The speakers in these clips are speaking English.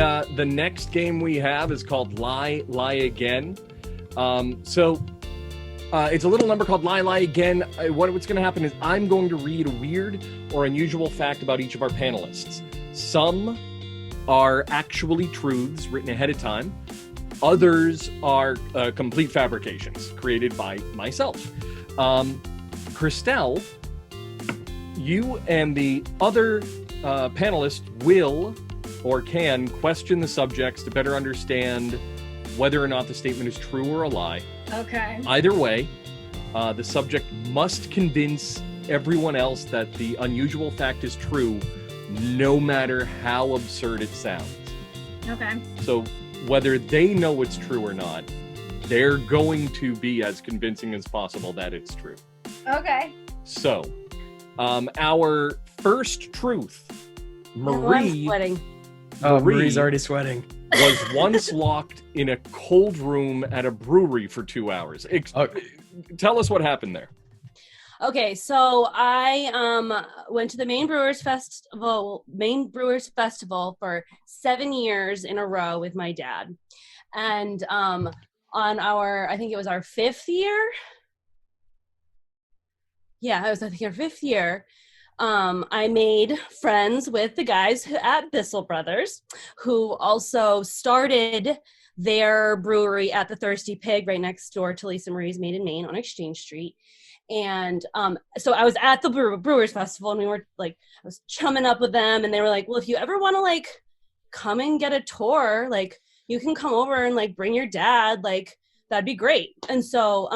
The next game we have is called Lie, Lie Again. It's a little number called Lie, Lie Again. What's going to happen is I'm going to read a weird or unusual fact about each of our panelists. Some are actually truths written ahead of time. Others are complete fabrications created by myself. Krystel, you and the other panelist will or can question the subjects to better understand whether or not the statement is true or a lie. Okay. Either way, the subject must convince everyone else that the unusual fact is true, no matter how absurd it sounds. Okay. So whether they know it's true or not, they're going to be as convincing as possible that it's true. Okay. So, our first truth, I'm sweating. Marie's already sweating. Was once locked in a cold room at a brewery for 2 hours. Tell us what happened there. Okay, so I went to the Maine Brewers Festival for 7 years in a row with my dad. And on I think it was our 5th year. Yeah, I think our 5th year. I made friends with the guys at Bissell Brothers, who also started their brewery at the Thirsty Pig right next door to Lisa Marie's Made in Maine on Exchange Street. And so I was at the Brewers Festival, and we were I was chumming up with them, and they were like, well, if you ever want to come and get a tour, you can come over and bring your dad, that'd be great. And so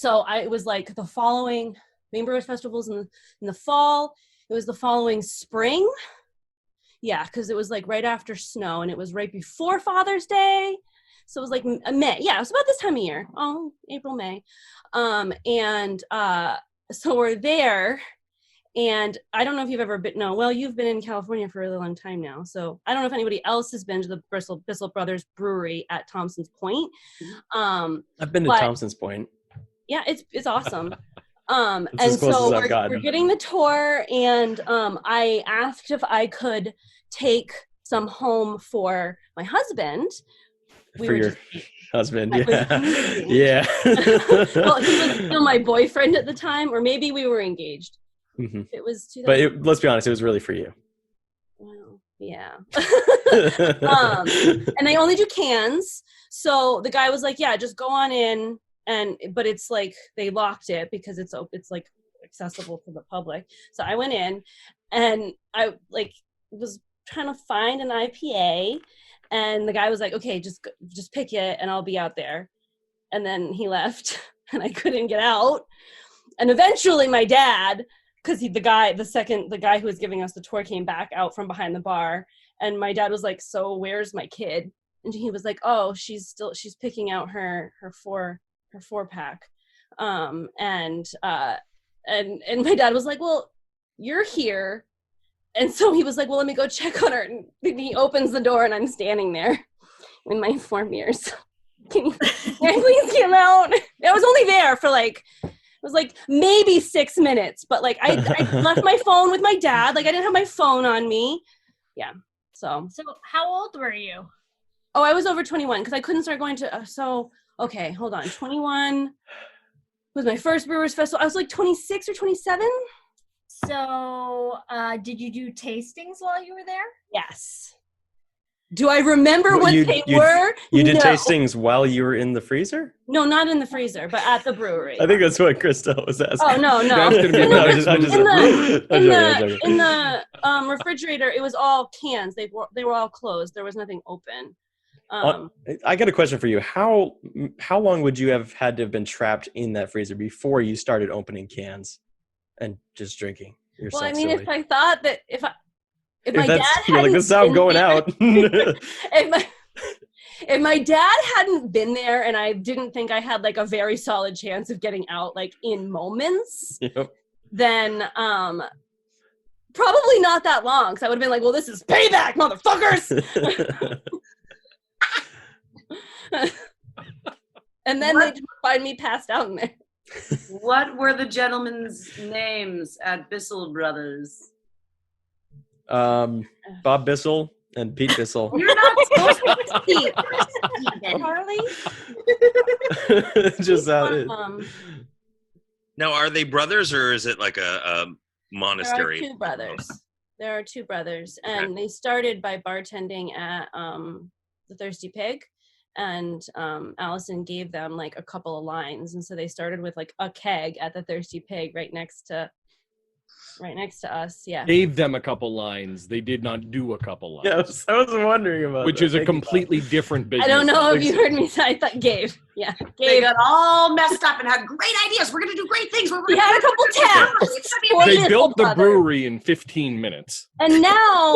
it was the following Maine Brewers Festivals in the fall. It was the following spring. Yeah, because it was like right after snow, and it was right before Father's Day. So it was like May. Yeah, it was about this time of year. Oh, April, May. So we're there, and I don't know if you've ever been, no, well, you've been in California for a really long time now. So I don't know if anybody else has been to the Bissell Brothers Brewery at Thompson's Point. I've been to Thompson's Point. Yeah, it's awesome. It's and as close so as I've gotten. we're getting the tour, and I asked if I could take some home for my husband. For your husband, yeah. Yeah. Well, he was still my boyfriend at the time, or maybe we were engaged. Mm-hmm. It was 2000. But let's be honest, it was really for you. Well, yeah. And they only do cans. So the guy was like, yeah, just go on in. But it's they locked it because it's accessible to the public. So I went in, and I was trying to find an IPA, and the guy was like, okay, just pick it and I'll be out there. And then he left, and I couldn't get out. And eventually my dad, because the guy who was giving us the tour came back out from behind the bar, and my dad was like, so where's my kid? And he was like, oh, she's picking out her 4-pack. And my dad was like, well, you're here. And so he was like, well, let me go check on her. And he opens the door, and I'm standing there in my form mirrors. Can you please come out? I was only there for it was maybe 6 minutes, but I left my phone with my dad. I didn't have my phone on me. Yeah. So how old were you? Oh, I was over 21 because I couldn't start going to, okay, hold on. 21 was my first Brewers Festival. I was 26 or 27. So, did you do tastings while you were there? Yes. Do I remember what they were? You did tastings while you were in the freezer? No, not in the freezer, but at the brewery. I think that's what Krystel was asking. Oh, no. That's going to be in the refrigerator, it was all cans. They were all closed. There was nothing open. I got a question for you. How long would you have had to have been trapped in that freezer before you started opening cans and just drinking yourself? Well, I mean, silly? if I thought that if my dad hadn't this is how I'm going out. if my dad hadn't been there, and I didn't think I had a very solid chance of getting out in moments, Yep. then probably not that long. Because I would have been like, well, this is payback, motherfuckers. And then they'd find me passed out in there. What were the gentlemen's names at Bissell Brothers? Bob Bissell And Pete Bissell. You're not supposed to see Harley? Just Now, are they brothers or is it like a monastery? There are two brothers. There are two brothers, and they started by bartending at the Thirsty Pig, and Allison gave them like a couple of lines, and so they started with like a keg at the Thirsty Pig right next to us. Yeah. Gave them a couple lines. They did not do a couple lines. Yes, I was wondering about which that. is a completely different business. I don't know if you heard me say. I thought Gabe. Yeah, They Gabe. got all messed up and had great ideas. We're going to do great things. We had a couple taps. It's gonna be Four They amazing. built the Brother. brewery in 15 minutes. And now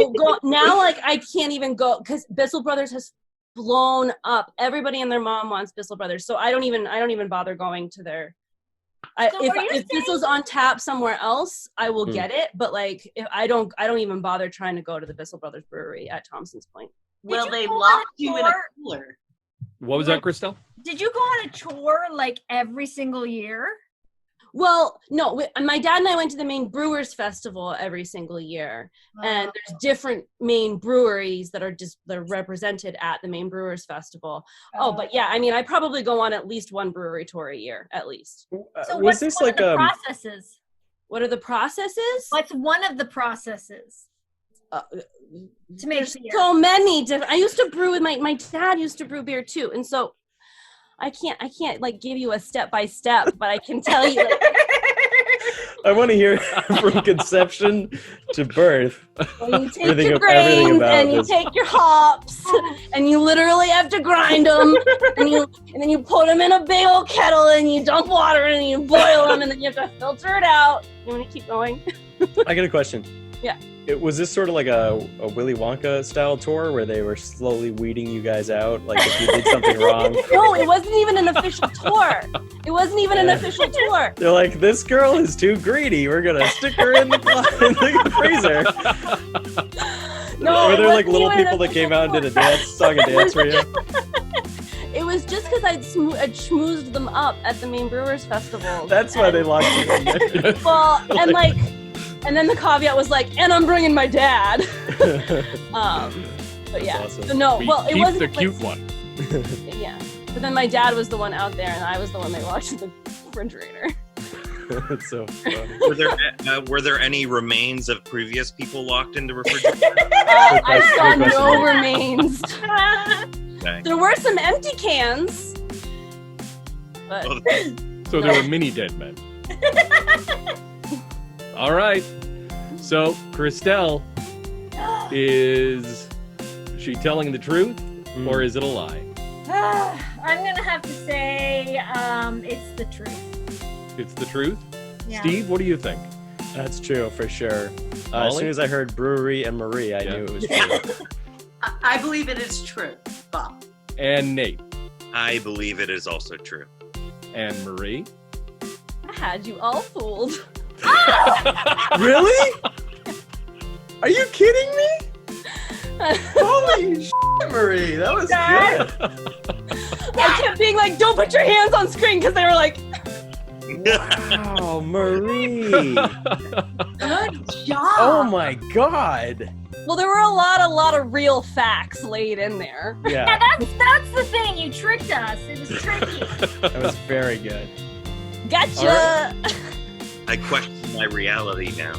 like I can't even go because Bissell Brothers has blown up. Everybody and their mom wants Bissell Brothers, so I don't even bother going to their. So are you If saying- Bissell's on tap somewhere else, I will get it. But like, if I don't even bother trying to go to the Bissell Brothers Brewery at Thompson's Point. Will Did they you go on lock a you in a tour? cooler? What was that, Krystel? Did you go on a tour like every single year? Well, no, my dad and I went to the Maine Brewers Festival every single year, and there's different Maine breweries that are represented at the Maine Brewers Festival. But yeah, I mean, I probably go on at least one brewery tour a year, at least. So Was what's this one like of the a processes? What are the processes? What's one of the processes to make There's beer? so many different. I used to brew with my dad used to brew beer too, and so I can't like give you a step by step, but I can tell you. Like, I want to hear from conception to birth. well, you take Everything your everything grains about and you this. take your hops, and you literally have to grind them, and then you put them in a big old kettle, and you dump water in, and you boil them, and then you have to filter it out. You want to keep going? I got a question. Yeah. Was this sort of like a Willy Wonka style tour where they were slowly weeding you guys out? Like if you did something wrong, No, it wasn't even an official tour. It wasn't even an official tour. they're like, this girl is too greedy. We're going to stick her in the freezer. No, Were it there like wasn't little even an people that came official out and did a tour. dance, song and dance for you? It was just because I'd schmoozed them up at the Maine Brewers Festival. That's why they locked you in there. Well, and then the caveat was like, and I'm bringing my dad. But yeah, Awesome. so no, well, it Keep wasn't the like- cute one. Yeah, but then my dad was the one out there, and I was the one they locked in the refrigerator. That's so funny. Were there any remains of previous people locked into refrigerators? I saw Good no question. remains. Okay. There were some empty cans, but Well, So there were mini dead men. All right. So Krystel, is she telling the truth or is it a lie? I'm gonna have to say it's the truth. It's the truth. Yeah. Steve, what do you think? That's true for sure. As Molly? soon as I heard brewery and Marie, I Yeah. knew it was true. I believe it is true, Bob. And Nate I believe it is also true. and Marie. I had you all fooled. Really? Are you kidding me? Holy shit, Marie, that was good. I kept being like, "Don't put your hands on screen," because they were like, Wow, Marie. Good job. Oh my god. "Well, there were a lot of real facts laid in there." Yeah, Yeah, that's the thing. You tricked us. It was tricky. that was very good. Gotcha. All I question my reality now.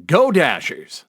Go Dashers!